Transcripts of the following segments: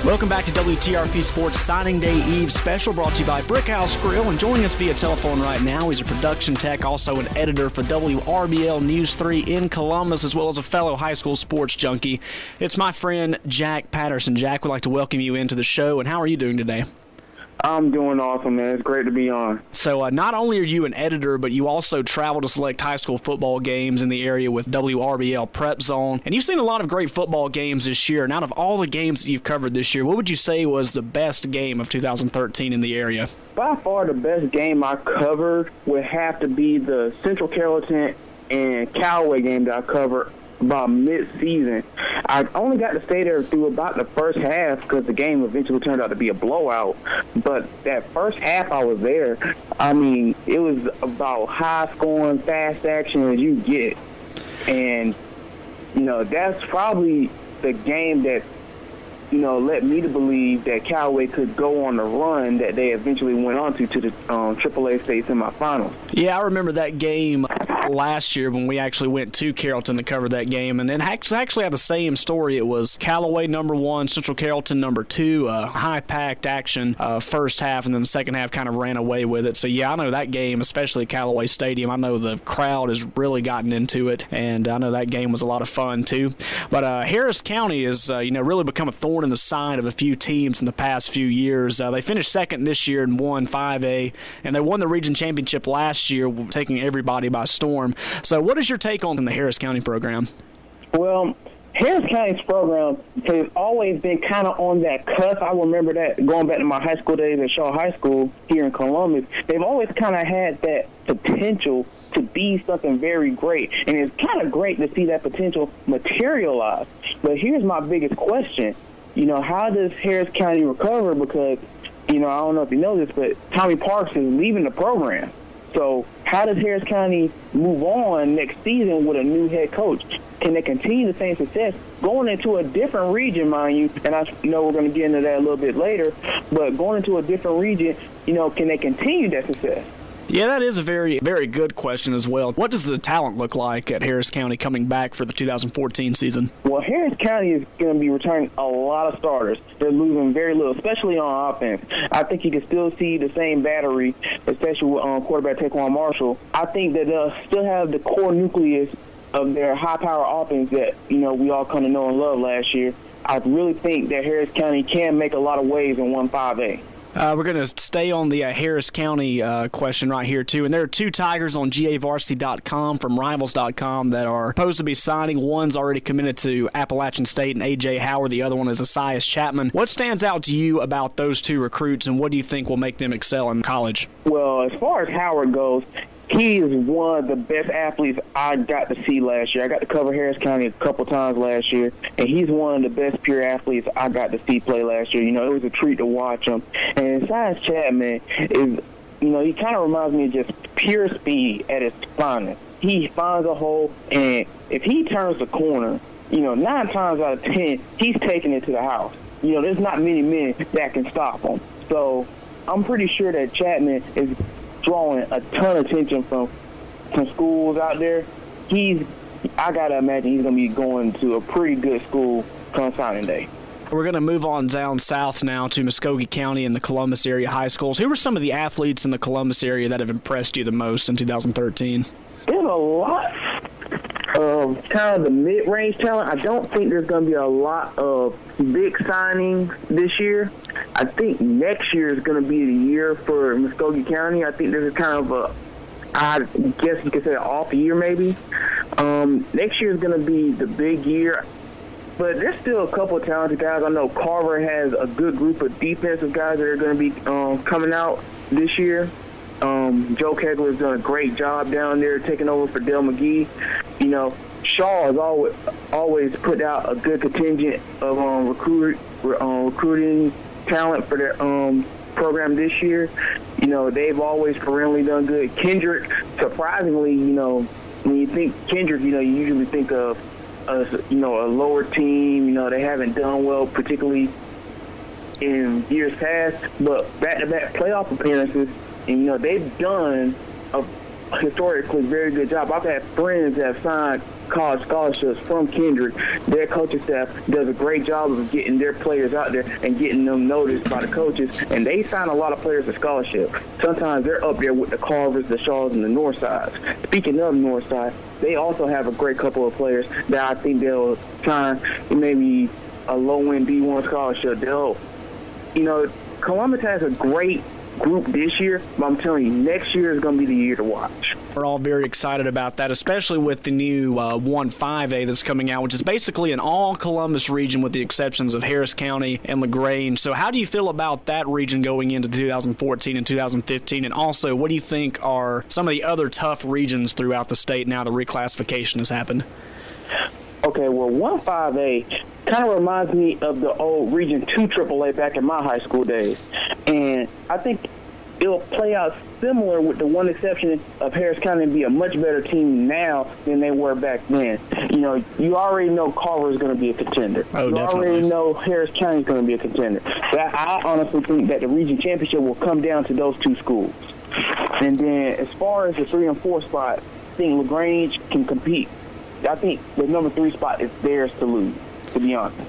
Welcome back to WTRP Sports Signing Day Eve special, brought to you by Brickhouse Grill. And joining us via telephone right now, he's a production tech, also an editor for WRBL News 3 in Columbus, as well as a fellow high school sports junkie. It's my friend Jack Patterson. Jack, we'd like to welcome you into the show. And how are you doing today? I'm doing awesome, man. It's great to be on. So not only are you an editor, but you also travel to select high school football games in the area with WRBL Prep Zone. And you've seen a lot of great football games this year. And out of all the games that you've covered this year, what would you say was the best game of 2013 in the area? By far, the best game I covered would have to be the Central Carrollton and Callaway game that I covered about mid-season. I only got to stay there through about the first half because the game eventually turned out to be a blowout. But that first half I was there, I mean, it was about high-scoring, fast action as you get. And, you know, that's probably the game that, you know, led me to believe that Callaway could go on the run that they eventually went on to the AAA state semifinals. Yeah, I remember that game last year when we actually went to Carrollton to cover that game, and then actually had the same story. It was Callaway number 1, Central Carrollton number 2, high-packed action first half, and then the second half kind of ran away with it. So, yeah, I know that game, especially Callaway Stadium, I know the crowd has really gotten into it, and I know that game was a lot of fun, too. But Harris County has, really become a thorn in the side of a few teams in the past few years. They finished second this year and won 5A, and they won the region championship last year, taking everybody by storm. So what is your take on the Harris County program? Well, Harris County's program has always been kind of on that cusp. I remember that going back to my high school days at Shaw High School here in Columbus. They've always kind of had that potential to be something very great. And it's kind of great to see that potential materialize. But here's my biggest question. You know, how does Harris County recover? Because, I don't know if you know this, but Tommy Parks is leaving the program. So how does Harris County move on next season with a new head coach? Can they continue the same success going into a different region, mind you? And I know we're going to get into that a little bit later, but going into a different region, can they continue that success? Yeah, that is a very, very good question as well. What does the talent look like at Harris County coming back for the 2014 season? Well, Harris County is going to be returning a lot of starters. They're losing very little, especially on offense. I think you can still see the same battery, especially with quarterback Taquan Marshall. I think that they'll still have the core nucleus of their high-power offense that, we all come to know and love last year. I really think that Harris County can make a lot of waves in 1-5A. We're going to stay on the Harris County question right here, too. And there are 2 Tigers on GAVarsity.com from Rivals.com that are supposed to be signing. One's already committed to Appalachian State and A.J. Howard. The other one is Asias Chapman. What stands out to you about those 2 recruits, and what do you think will make them excel in college? Well, as far as Howard goes, he is one of the best athletes I got to see last year. I got to cover Harris County a couple times last year, and he's one of the best pure athletes I got to see play last year. It was a treat to watch him. And Asias Chapman is, he kind of reminds me of just pure speed at his finest. He finds a hole, and if he turns the corner, 9 times out of 10, he's taking it to the house. There's not many men that can stop him. So I'm pretty sure that Chapman is drawing a ton of attention from schools out there. I got to imagine he's going to be going to a pretty good school come signing day. We're going to move on down south now to Muskogee County and the Columbus area high schools. Who are some of the athletes in the Columbus area that have impressed you the most in 2013? There's a lot of kind of the mid-range talent. I don't think there's going to be a lot of big signings this year. I think next year is going to be the year for Muskogee County. I think this is kind of I guess you could say an off year maybe. Next year is going to be the big year. But there's still a couple of talented guys. I know Carver has a good group of defensive guys that are going to be coming out this year. Joe Kegler's done a great job down there taking over for Dale McGee. Shaw has always put out a good contingent of recruiting talent for their program this year. They've always perennially done good. Kendrick, surprisingly, when you think Kendrick, you usually think of a lower team. They haven't done well, particularly in years past, but back-to-back playoff appearances, and they've done a historically very good job. I've had friends that have signed college scholarships from Kendrick. Their coaching staff does a great job of getting their players out there and getting them noticed by the coaches, and they sign a lot of players to scholarship. Sometimes they're up there with the Carvers, the Shaws, and the Northsides. Speaking of Northside, they also have a great couple of players that I think they'll sign maybe a low-end D1 scholarship. Columbus has a great group this year, but I'm telling you, next year is going to be the year to watch. We're all very excited about that, especially with the new 1-5A that's coming out, which is basically an all-Columbus region with the exceptions of Harris County and LaGrange. So how do you feel about that region going into 2014 and 2015? And also, what do you think are some of the other tough regions throughout the state now the reclassification has happened? Okay, well, 1-5A kind of reminds me of the old Region 2 AAA back in my high school days. And I think it'll play out similar with the one exception of Harris County be a much better team now than they were back then. You already know Carver is going to be a contender. Oh, you definitely. already know Harris County is going to be a contender. But I honestly think that the region championship will come down to those two schools. And then as far as the 3 and 4 spot, I think LaGrange can compete. I think the number 3 spot is theirs to lose, to be honest.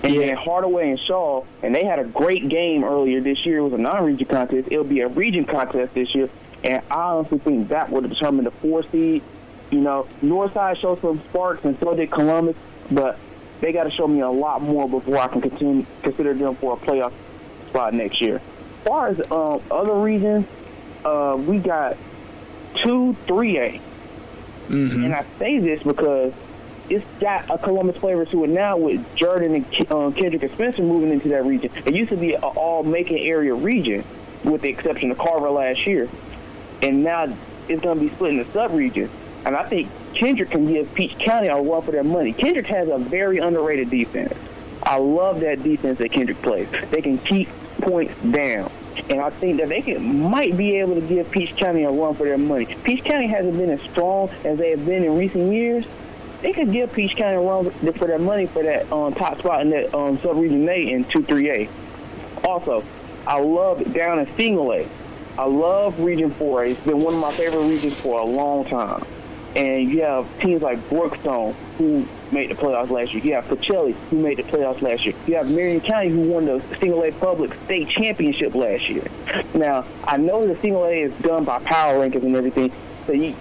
And then Hardaway and Shaw, and they had a great game earlier this year. It was a non-region contest. It'll be a region contest this year, and I honestly think that will determine the 4 seed. Northside showed some sparks, and so did Columbus, but they got to show me a lot more before I can consider them for a playoff spot next year. As far as other regions, we got 2 3A. Mm-hmm. And I say this because it's got a Columbus flavor to it now with Jordan and Kendrick and Spencer moving into that region. It used to be an all-Macon area region with the exception of Carver last year. And now it's going to be split into sub-regions. And I think Kendrick can give Peach County a run for their money. Kendrick has a very underrated defense. I love that defense that Kendrick plays. They can keep points down. And I think that they might be able to give Peach County a run for their money. Peach County hasn't been as strong as they have been in recent years. They could give Peach County a run for their money for that top spot in that sub-region A in 2-3A. Also, I love down in Single A. I love Region 4A. It's been one of my favorite regions for a long time. And you have teams like Brookstone, who made the playoffs last year. You have Pacelli, who made the playoffs last year. You have Marion County, who won the Single A Public State Championship last year. Now, I know the Single A is done by power rankings and everything, so you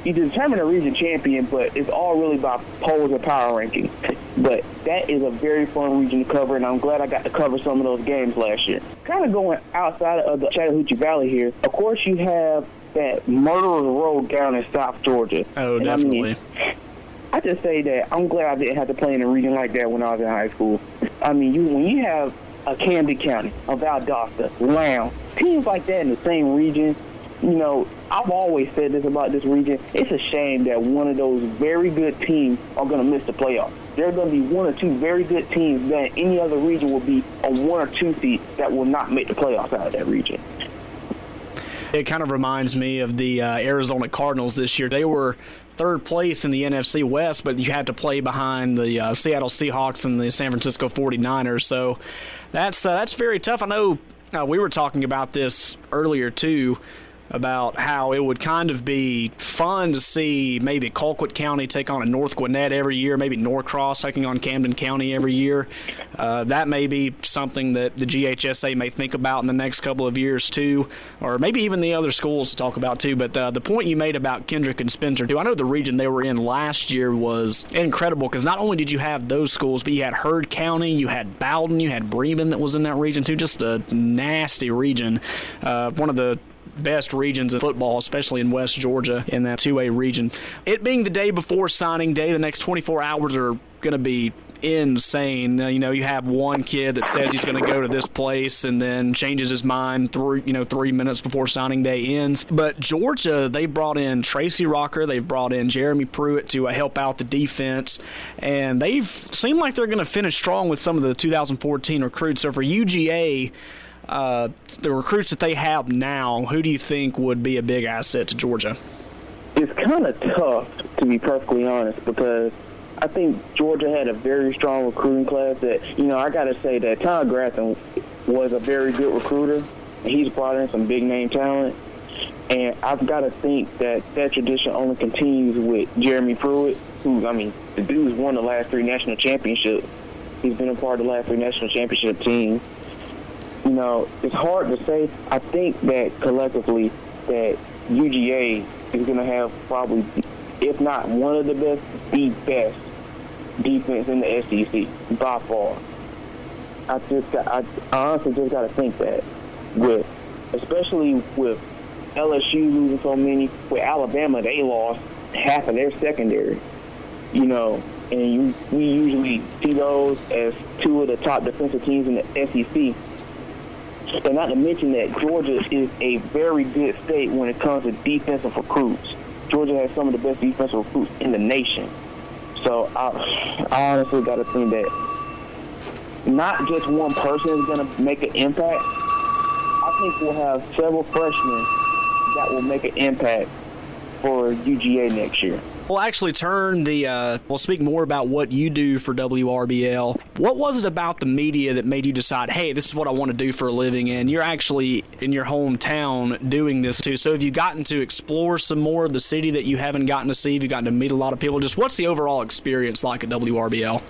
determine a region champion, but it's all really by polls and power rankings. But that is a very fun region to cover, and I'm glad I got to cover some of those games last year. Kind of going outside of the Chattahoochee Valley here, of course you have that murderer's row down in South Georgia. Oh, definitely. I just say that I'm glad I didn't have to play in a region like that when I was in high school. When you have a Camden County, a Valdosta, Lowndes, teams like that in the same region, I've always said this about this region. It's a shame that one of those very good teams are going to miss the playoffs. There are going to be 1 or 2 very good teams that any other region will be a 1 or 2 seed that will not make the playoffs out of that region. It kind of reminds me of the Arizona Cardinals this year. They were 3rd place in the NFC West, but you had to play behind the Seattle Seahawks and the San Francisco 49ers. So that's very tough. I know we were talking about this earlier, too, about how it would kind of be fun to see maybe Colquitt County take on a North Gwinnett every year, maybe Norcross taking on Camden County every year. That may be something that the GHSA may think about in the next couple of years too, or maybe even the other schools to talk about too. But the point you made about Kendrick and Spencer too, I know the region they were in last year was incredible because not only did you have those schools, but you had Heard County, you had Bowden, you had Bremen that was in that region too. Just a nasty region. One of the best regions in football, especially in West Georgia in that 2A region. It being the day before signing day, the next 24 hours are going to be insane. You have one kid that says he's going to go to this place and then changes his mind 3 minutes before signing day ends. But Georgia, they brought in Tracy Rocker, they've brought in Jeremy Pruitt to help out the defense, and they've seemed like they're going to finish strong with some of the 2014 recruits. So for UGA, the recruits that they have now, who do you think would be a big asset to Georgia? It's kind of tough, to be perfectly honest, because I think Georgia had a very strong recruiting class that, I got to say that Todd Grafton was a very good recruiter. He's brought in some big-name talent. And I've got to think that tradition only continues with Jeremy Pruitt, who, I mean, the dude's won the last 3 national championships. He's been a part of the last 3 national championship teams. You know, it's hard to say. I think that collectively that UGA is going to have probably, if not one of the best, the best defense in the SEC by far. I honestly just got to think that especially with LSU losing so many, with Alabama, they lost half of their secondary, you know, and we usually see those as 2 of the top defensive teams in the SEC. And not to mention that Georgia is a very good state when it comes to defensive recruits. Georgia has some of the best defensive recruits in the nation. So I honestly got to think that not just one person is going to make an impact. I think we'll have several freshmen that will make an impact for UGA next year. We'll actually we'll speak more about what you do for WRBL. What was it about the media that made you decide, hey, this is what I want to do for a living, and you're actually in your hometown doing this too? So have you gotten to explore some more of the city that you haven't gotten to see? Have you gotten to meet a lot of people? Just what's the overall experience like at WRBL?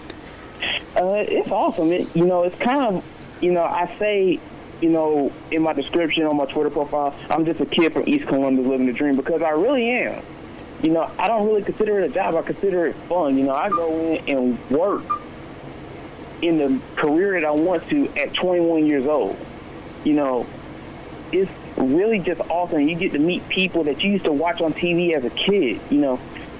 It's awesome. It's kind of, I say, in my description on my Twitter profile, I'm just a kid from East Columbus living the dream, because I really am. I don't really consider it a job. I consider it fun. I go in and work in the career that I want to at 21 years old. It's really just awesome. You get to meet people that you used to watch on TV as a kid.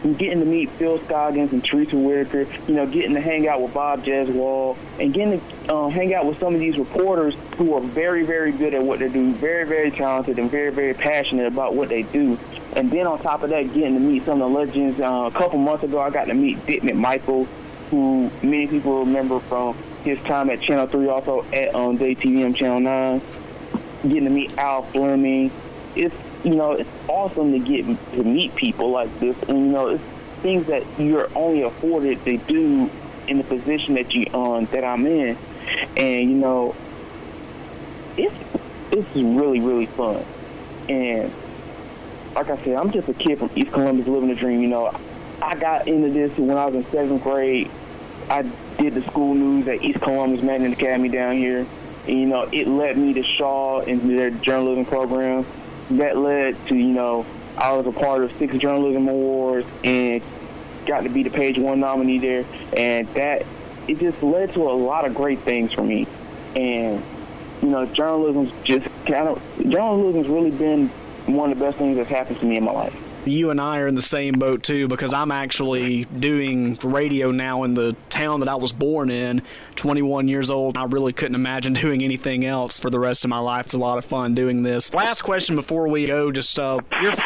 You're getting to meet Phil Scoggins and Teresa Whitaker, getting to hang out with Bob Jeswald, and getting to hang out with some of these reporters who are very, very good at what they do, very, very talented, and very, very passionate about what they do. And then on top of that, getting to meet some of the legends. A couple months ago, I got to meet Dick McMichael, who many people remember from his time at Channel 3, also at JTVM Channel 9. Getting to meet Al Fleming. It's awesome to get to meet people like this, and it's things that you're only afforded to do in the position that that I'm in, and it's really, really fun. And like I said, I'm just a kid from East Columbus living the dream. I got into this when I was in 7th grade. I did the school news at East Columbus Magnet Academy down here, and it led me to Shaw and their journalism program. That led to, I was a part of 6 journalism awards and got to be the Page 1 nominee there. And it just led to a lot of great things for me. And, journalism's really been one of the best things that's happened to me in my life. You and I are in the same boat, too, because I'm actually doing radio now in the town that I was born in, 21 years old. I really couldn't imagine doing anything else for the rest of my life. It's a lot of fun doing this. Last question before we go, just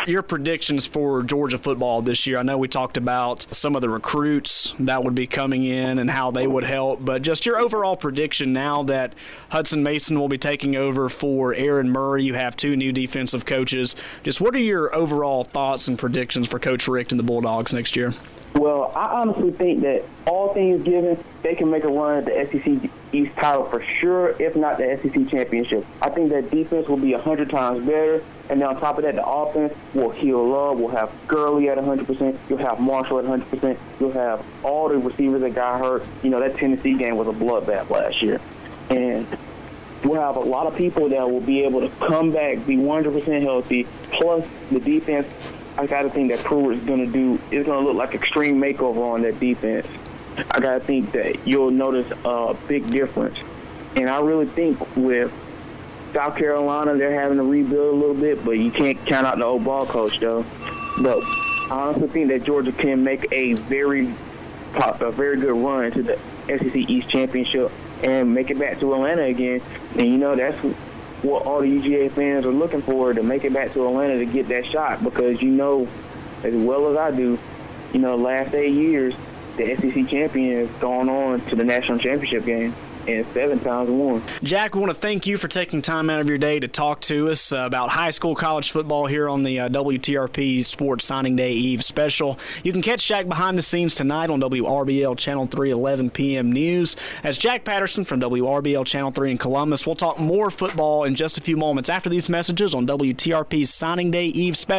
your predictions for Georgia football this year. I know we talked about some of the recruits that would be coming in and how they would help, but just your overall prediction now that Hudson Mason will be taking over for Aaron Murray. You have 2 new defensive coaches. Just what are your overall thoughts and predictions for Coach Richt and the Bulldogs next year? Well, I honestly think that all things given, they can make a run at the SEC East title for sure, if not the SEC championship. I think that defense will be 100 times better, and then on top of that, the offense will heal up. We'll have Gurley at 100%. You'll have Marshall at 100%. You'll have all the receivers that got hurt. That Tennessee game was a bloodbath last year. And we'll have a lot of people that will be able to come back, be 100% healthy, plus the defense. I got to think that Pruitt is going to look like extreme makeover on that defense. I got to think that you'll notice a big difference. And I really think with South Carolina, they're having to rebuild a little bit, but you can't count out the old ball coach, though. But I honestly think that Georgia can make a very good run to the SEC East Championship and make it back to Atlanta again. And, that's what all the UGA fans are looking for, to make it back to Atlanta to get that shot, because as well as I do, last 8 years, the SEC champion has gone on to the national championship game. and 7 times won. Jack, we want to thank you for taking time out of your day to talk to us about high school college football here on the WTRP Sports Signing Day Eve special. You can catch Jack behind the scenes tonight on WRBL Channel 3, 11 p.m. news. As Jack Patterson from WRBL Channel 3 in Columbus, we'll talk more football in just a few moments after these messages on WTRP's Signing Day Eve special.